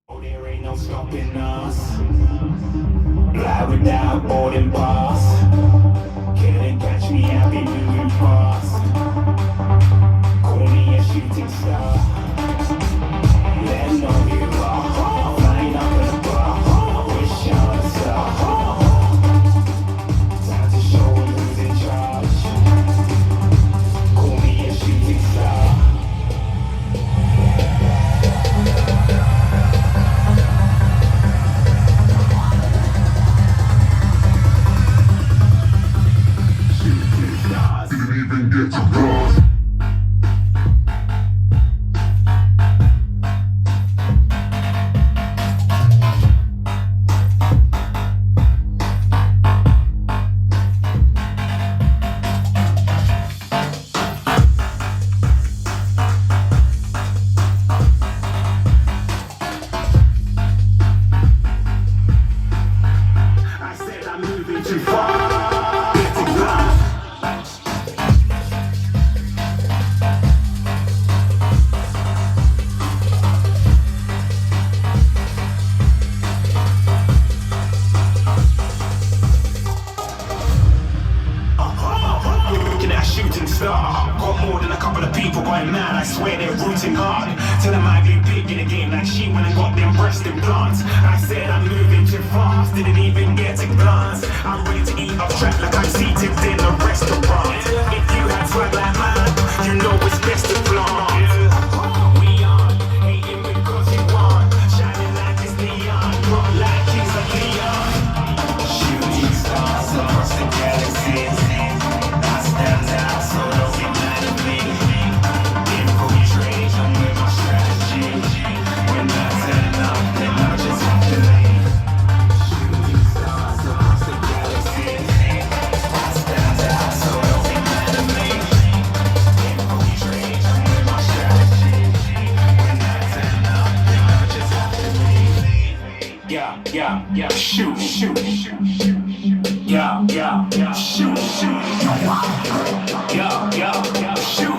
Oh, there ain't no stopping us. Fly without boarding pass. Couldn't catch me, I've been moving fast. Call me a shooting star. Let them know who you are. Flying up in a bar. Wish on a star. Time to show 'em who's in charge. Call me a shooting star. Didn't even get to cross. I said I'm moving too far. Getting lost. Looking at a shooting star. Got more than a couple of people going mad. I swear they're rooting hard. Tell them I get big in the game like she went and got them breast implants. I said I'm moving too fast, didn't even get a glance. I'm ready to eat up track like I'm seated in a restaurant. If you had swag like mine, you know it's best to flaunt. We on, hating because you want. Shining like it's neon, rock like Kings of Leon. Shooting stars across the galaxies. I stand out, so don't be mad at me. Infiltrate, I'm with my strategy. When I turn up, then I just have to leave. Shooting stars across the galaxies. I stand out, so don't be mad at me. Infiltrate, I'm with my strategy. When I turn up, then I just have to leave. Yeah, shoot, shoot, shoot. Yeah, shoot, shoot. Yeah, shoot.